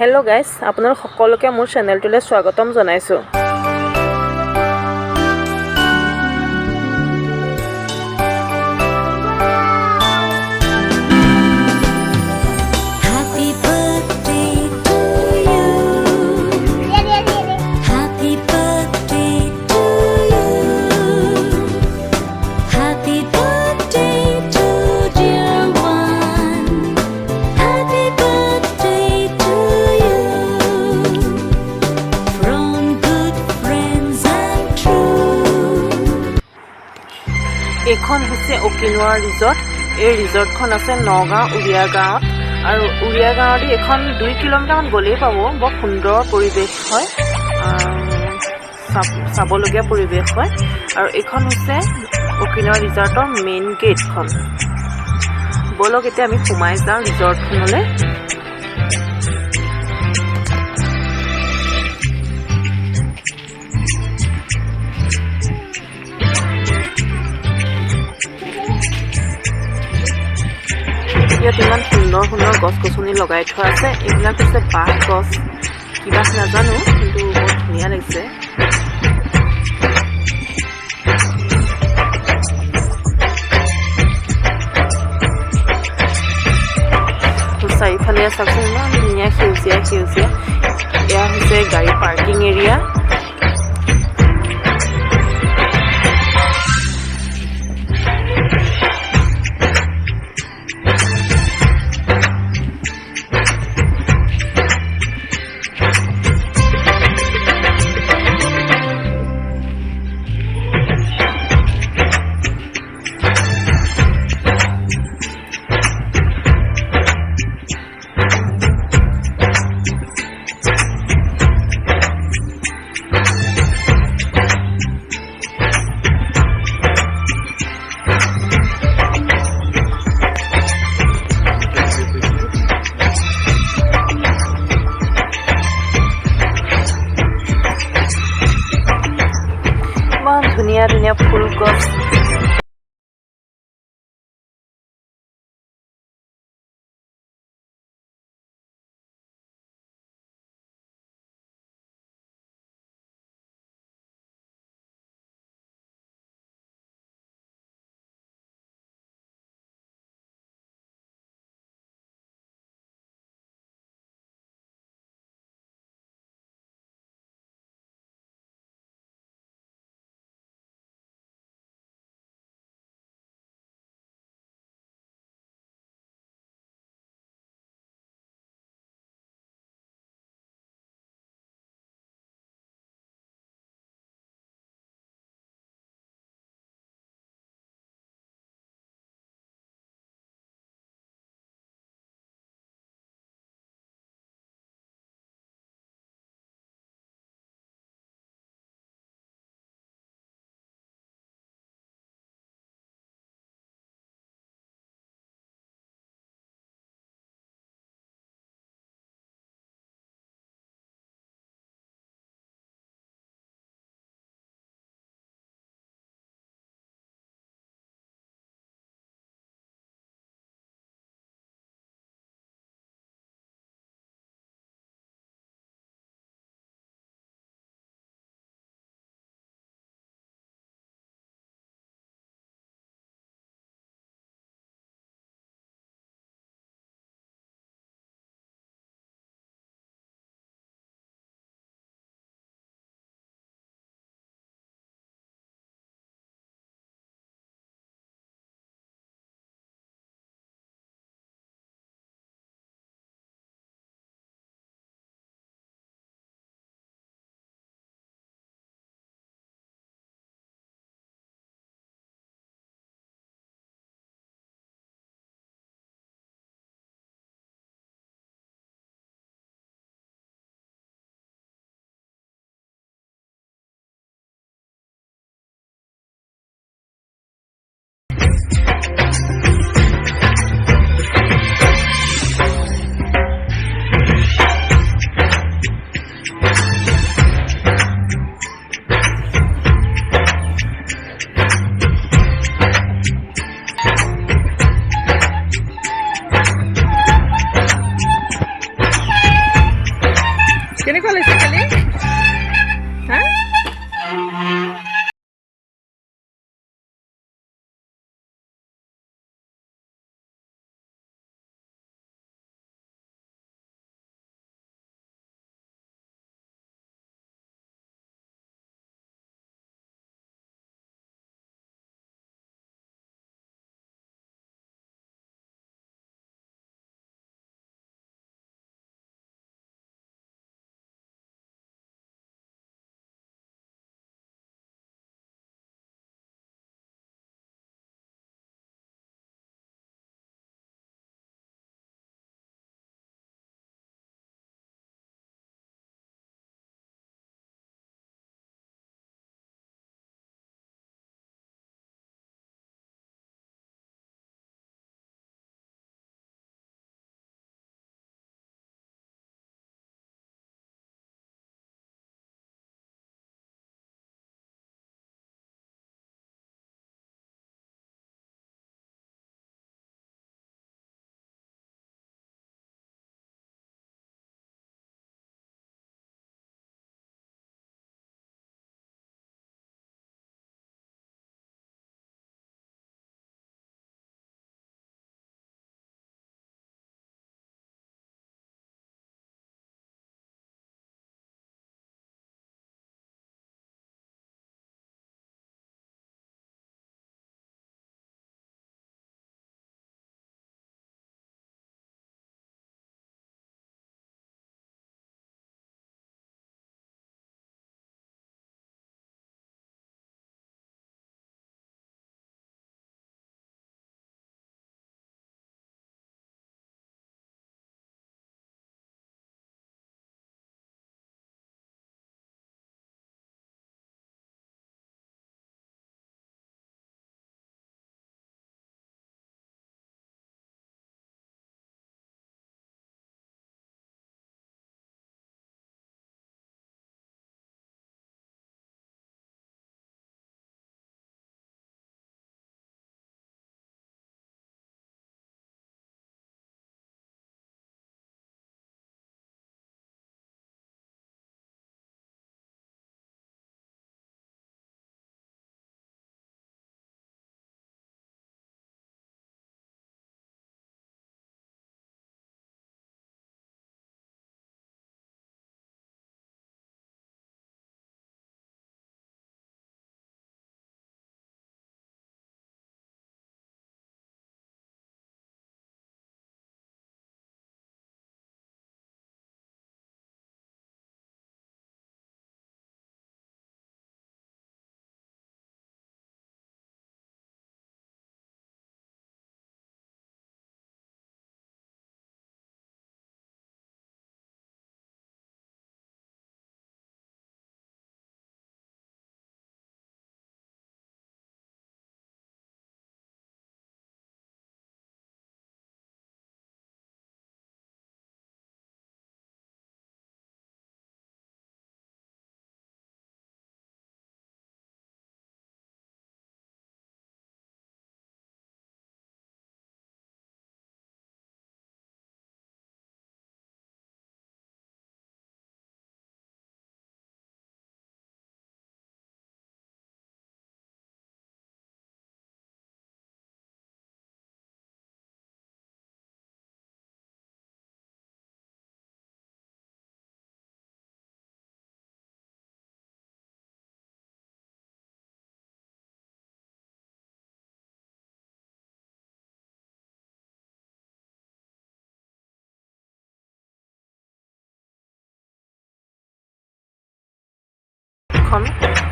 Hello' guys, আপোনালোক সকলোকে মোৰ চেনেলটোলৈ স্বাগতম জনাইছোঁ। এইখন হৈছে অকিনোৱা ৰিজৰ্ট। এই ৰিজৰ্টখন আছে নগাঁও উৰিয়া গাঁৱত, আৰু উৰিয়া গাঁৱত এইখন 2 কিলোমিটাৰমান গ'লেই পাব। বৰ সুন্দৰ পৰিৱেশ হয়, চাবলগীয়া পৰিৱেশ হয়। আৰু এইখন হৈছে অকিনোৱা ৰিজৰ্টৰ মেইন গেটখন। ব'লক এতিয়া আমি সোমাই যাওঁ ৰিজৰ্টখনলৈ। ইয়াত ইমান সুন্দৰ সুন্দৰ গছ গছনি লগাই থোৱা আছে। এইবিলাক হৈছে বাঁহ গছ, কিবা নাজানো, কিন্তু বহুত ধুনীয়া লাগিছে। চাৰিওফালে চাওকচোন, ইমান ধুনীয়া সেউজীয়া সেউজীয়া। এয়া হৈছে গাড়ী পাৰ্কিং এৰিয়া। ইমান ধুনীয়া ধুনীয়া ফুল গছ কেনেকুৱা লাগিছে কালি হা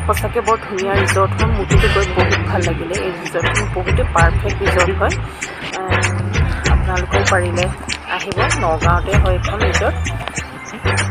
সঁচাকৈ বৰ ধুনীয়া ৰিজৰ্ট হয় মোৰতো গৈ বহুত ভাল লাগিলে এই ৰিজৰ্টখন বহুতেই পাৰফেক্ট ৰিজৰ্ট হয় আপোনালোকেও পাৰিলে আহিব নগাঁৱতে হয় এইখন ৰিজৰ্ট